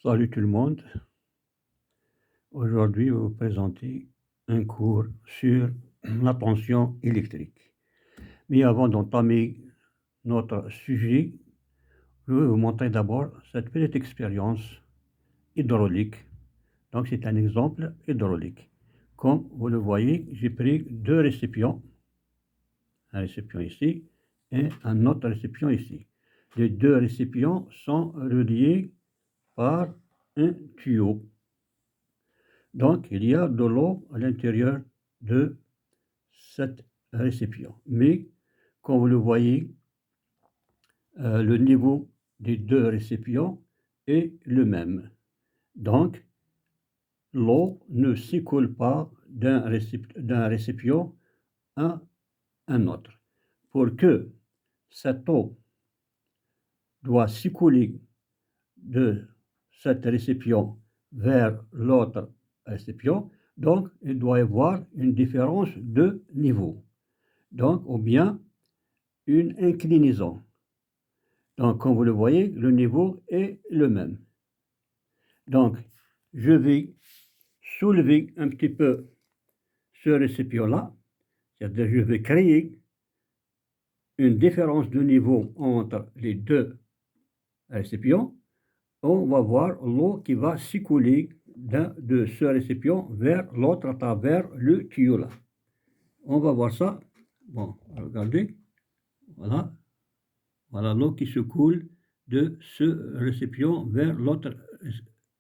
Salut tout le monde. Aujourd'hui, je vais vous présenter un cours sur la tension électrique. Mais avant d'entamer notre sujet, je vais vous montrer d'abord cette petite expérience hydraulique. Donc, c'est un exemple hydraulique. Comme vous le voyez, j'ai pris deux récipients, un récipient ici et un autre récipient ici. Les deux récipients sont reliés par un tuyau. Donc, il y a de l'eau à l'intérieur de cet récipient. Mais, comme vous le voyez, le niveau des deux récipients est le même. Donc, l'eau ne s'écoule pas d'un récipient à un autre. Pour que cette eau doit s'écouler de cet récipient vers l'autre récipient, donc il doit y avoir une différence de niveau, donc ou bien une inclinaison. Donc comme vous le voyez, le niveau est le même. Donc je vais soulever un petit peu ce récipient-là, c'est-à-dire je vais créer une différence de niveau entre les deux récipients. On va voir l'eau qui va s'écouler de ce récipient vers l'autre à travers le tuyau là. On va voir ça. Bon, regardez. Voilà. Voilà l'eau qui se coule de ce récipient vers l'autre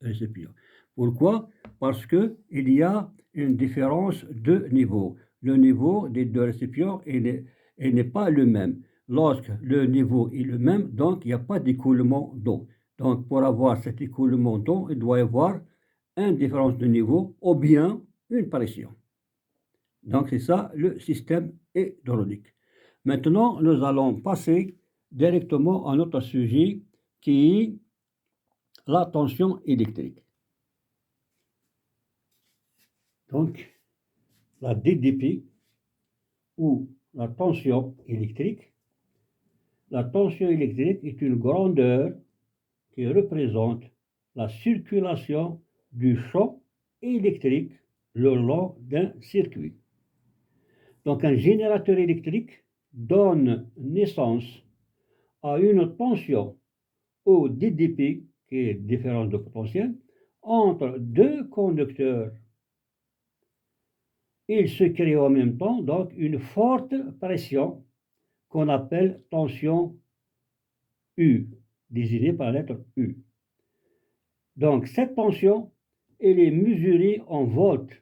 récipient. Pourquoi? Parce qu'il y a une différence de niveau. Le niveau des deux récipients n'est pas le même. Lorsque le niveau est le même, donc il n'y a pas d'écoulement d'eau. Donc pour avoir cet écoulement d'eau, il doit y avoir une différence de niveau ou bien une pression. Donc c'est ça le système hydraulique. Maintenant, nous allons passer directement à notre sujet qui est la tension électrique. Donc, la DDP ou la tension électrique. La tension électrique est une grandeur qui représente la circulation du champ électrique le long d'un circuit. Donc, un générateur électrique donne naissance à une tension ou DDP, qui est différence de potentiel, entre deux conducteurs. Il se crée en même temps donc une forte pression qu'on appelle tension U, désignée par la lettre U. Donc cette tension, elle est mesurée en volts,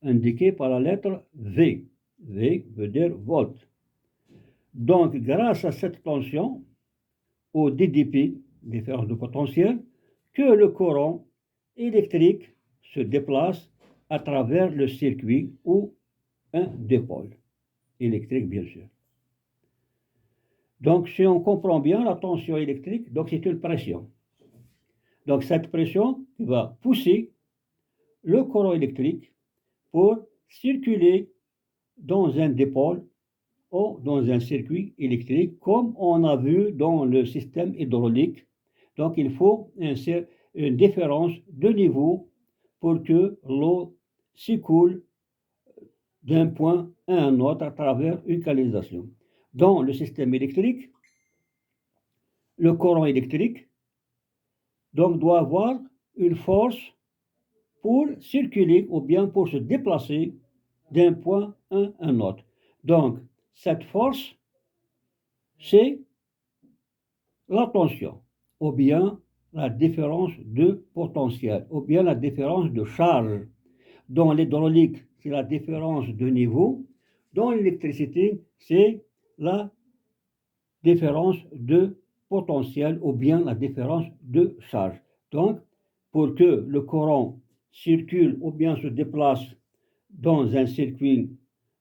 indiquée par la lettre V. V veut dire volt. Donc grâce à cette tension, au DDP, différence de potentiel, que le courant électrique se déplace à travers le circuit ou un dipôle électrique, bien sûr. Donc, si on comprend bien la tension électrique, donc c'est une pression. Donc, cette pression va pousser le courant électrique pour circuler dans un dipôle ou dans un circuit électrique, comme on a vu dans le système hydraulique. Donc, il faut une différence de niveau pour que l'eau s'écoule d'un point à un autre à travers une canalisation. Dans le système électrique, le courant électrique donc, doit avoir une force pour circuler ou bien pour se déplacer d'un point à un autre. Donc, cette force, c'est la tension, ou bien la différence de potentiel, ou bien la différence de charge. Dans l'hydraulique, c'est la différence de niveau. Dans l'électricité, c'est la différence de potentiel ou bien la différence de charge. Donc, pour que le courant circule ou bien se déplace dans un circuit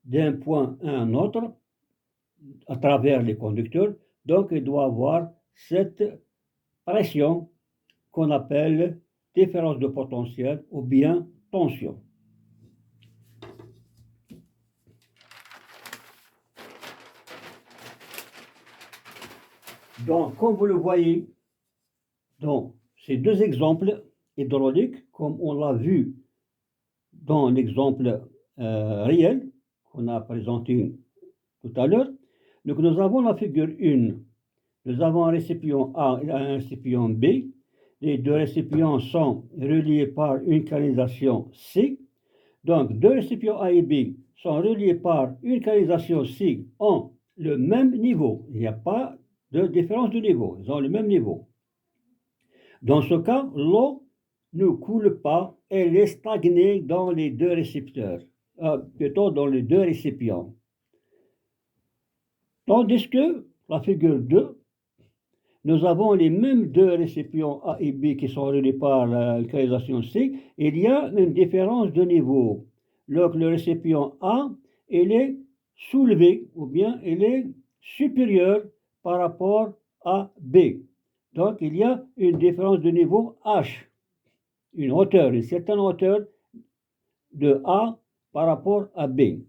d'un point à un autre, à travers les conducteurs, donc il doit avoir cette pression qu'on appelle différence de potentiel ou bien tension. Donc, comme vous le voyez, Donc, ces deux exemples hydrauliques, comme on l'a vu dans l'exemple réel qu'on a présenté tout à l'heure. Donc, nous avons la figure 1. Nous avons un récipient A et un récipient B. Les deux récipients sont reliés par une canalisation C. Donc, deux récipients A et B sont reliés par une canalisation C en le même niveau. Il n'y a pas de différence de niveau. Ils ont le même niveau. Dans ce cas, l'eau ne coule pas, elle est stagnée dans les deux récepteurs, plutôt dans les deux récipients. Tandis que la figure 2, nous avons les mêmes deux récipients A et B qui sont reliés par la canalisation C. Il y a une différence de niveau. Donc le récipient A, il est soulevé, ou bien il est supérieur par rapport à B. Donc il y a une différence de niveau H, une certaine hauteur de A par rapport à B.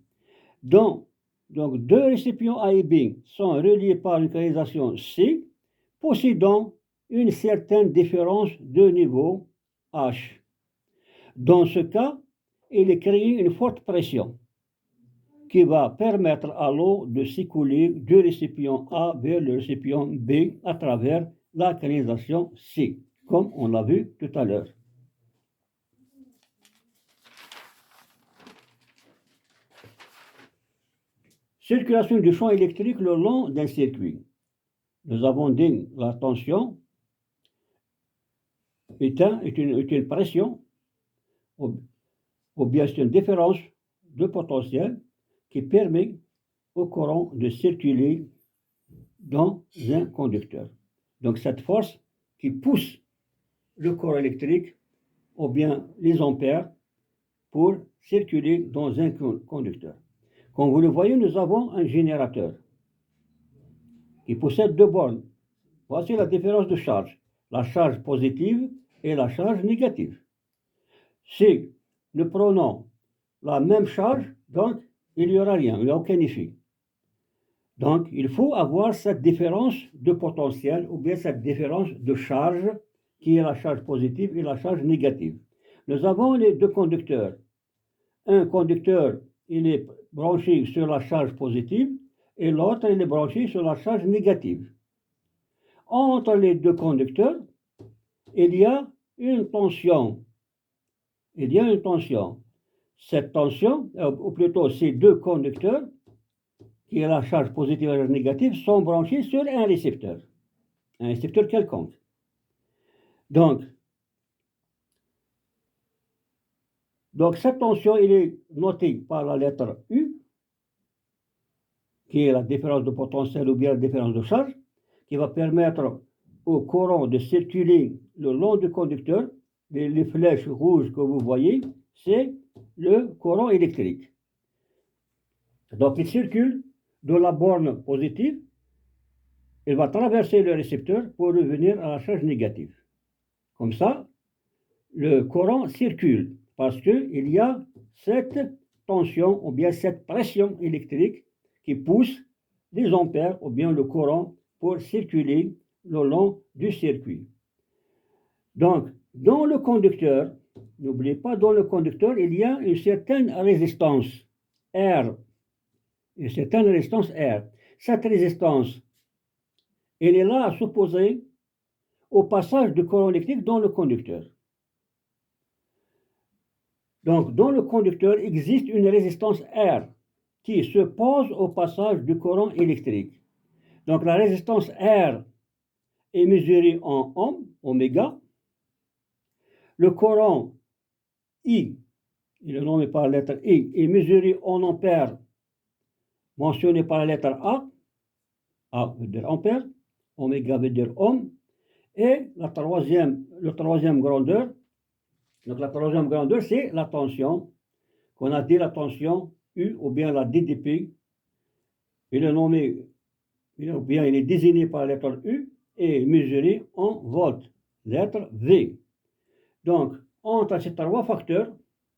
Donc deux récipients A et B sont reliés par une canalisation C, possédant une certaine différence de niveau H. Dans ce cas, il est créé une forte pression qui va permettre à l'eau de s'écouler du récipient A vers le récipient B à travers la canalisation C, comme on l'a vu tout à l'heure. Circulation du champ électrique le long d'un circuit. Nous avons dit la tension est une pression, ou bien c'est une différence de potentiel qui permet au courant de circuler dans un conducteur. Donc cette force qui pousse le courant électrique, ou bien les ampères, pour circuler dans un conducteur. Comme vous le voyez, nous avons un générateur qui possède deux bornes. Voici la différence de charge, la charge positive et la charge négative. Si nous prenons la même charge, donc il n'y aura rien, il n'y a aucun effet. Donc il faut avoir cette différence de potentiel ou bien cette différence de charge qui est la charge positive et la charge négative. Nous avons les deux conducteurs. Un conducteur, il est branché sur la charge positive et l'autre, il est branché sur la charge négative. Entre les deux conducteurs, il y a une tension. Cette tension, ou plutôt ces deux conducteurs, qui est la charge positive et la charge négative, sont branchés sur un récepteur quelconque. Donc cette tension, elle est notée par la lettre U, qui est la différence de potentiel ou bien la différence de charge, qui va permettre au courant de circuler le long du conducteur. Les flèches rouges que vous voyez, c'est le courant électrique. Donc il circule de la borne positive, il va traverser le récepteur pour revenir à la charge négative. Comme ça, le courant circule parce qu'il y a cette tension ou bien cette pression électrique qui pousse les ampères ou bien le courant pour circuler le long du circuit. Donc, dans le conducteur, n'oubliez pas, dans le conducteur, il y a une certaine résistance R. Cette résistance, elle est là à s'opposer au passage du courant électrique dans le conducteur. Donc, dans le conducteur existe une résistance R qui se pose au passage du courant électrique. Donc, la résistance R est mesurée en ohms, oméga. Le courant I, il est nommé par la lettre I, est mesuré en ampères, mentionné par la lettre A. A veut dire ampère, oméga veut dire ohm. Et la troisième grandeur, donc la troisième grandeur, c'est la tension, qu'on a dit la tension U ou bien la DDP. Il est nommé, ou bien il est désigné par la lettre U et mesuré en volts, lettre V. Donc, entre ces trois facteurs,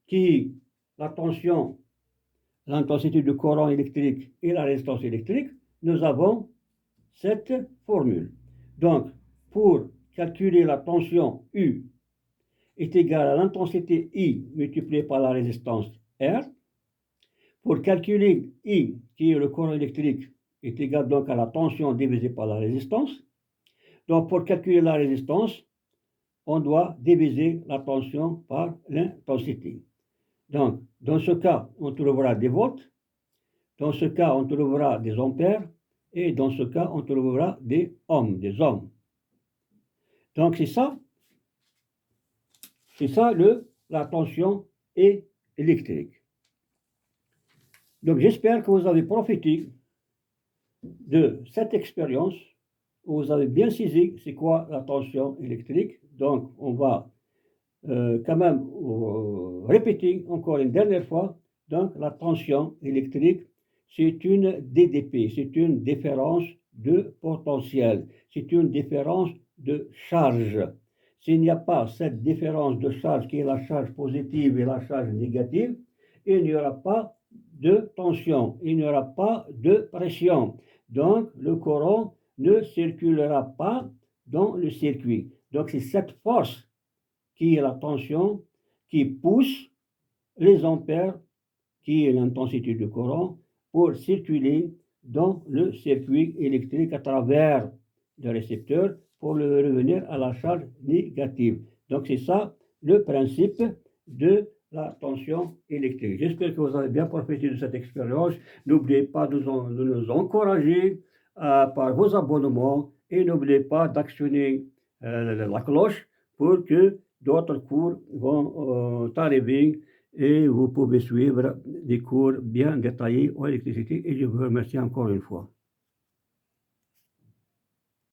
qui la tension, l'intensité du courant électrique et la résistance électrique, nous avons cette formule. Donc, pour calculer la tension U est égale à l'intensité I multipliée par la résistance R. Pour calculer I, qui est le courant électrique, est égal donc à la tension divisée par la résistance. Donc pour calculer la résistance, on doit diviser la tension par l'intensité. Donc dans ce cas, on trouvera des volts, dans ce cas, on trouvera des ampères, et dans ce cas, on trouvera des ohms, Donc c'est ça la tension électrique. Donc j'espère que vous avez profité de cette expérience, où vous avez bien saisi c'est quoi la tension électrique. Donc on va quand même répéter encore une dernière fois. Donc la tension électrique, c'est une DDP, c'est une différence de potentiel, c'est une différence de charge. S'il n'y a pas cette différence de charge qui est la charge positive et la charge négative, il n'y aura pas de tension, il n'y aura pas de pression. Donc le courant ne circulera pas dans le circuit. Donc c'est cette force qui est la tension qui pousse les ampères, qui est l'intensité du courant, pour circuler dans le circuit électrique à travers le récepteur pour le revenir à la charge négative. Donc c'est ça le principe de la tension électrique. J'espère que vous avez bien profité de cette expérience. N'oubliez pas de nous encourager par vos abonnements et n'oubliez pas d'actionner la cloche pour que d'autres cours vont arriver et vous pouvez suivre des cours bien détaillés en électricité et je vous remercie encore une fois.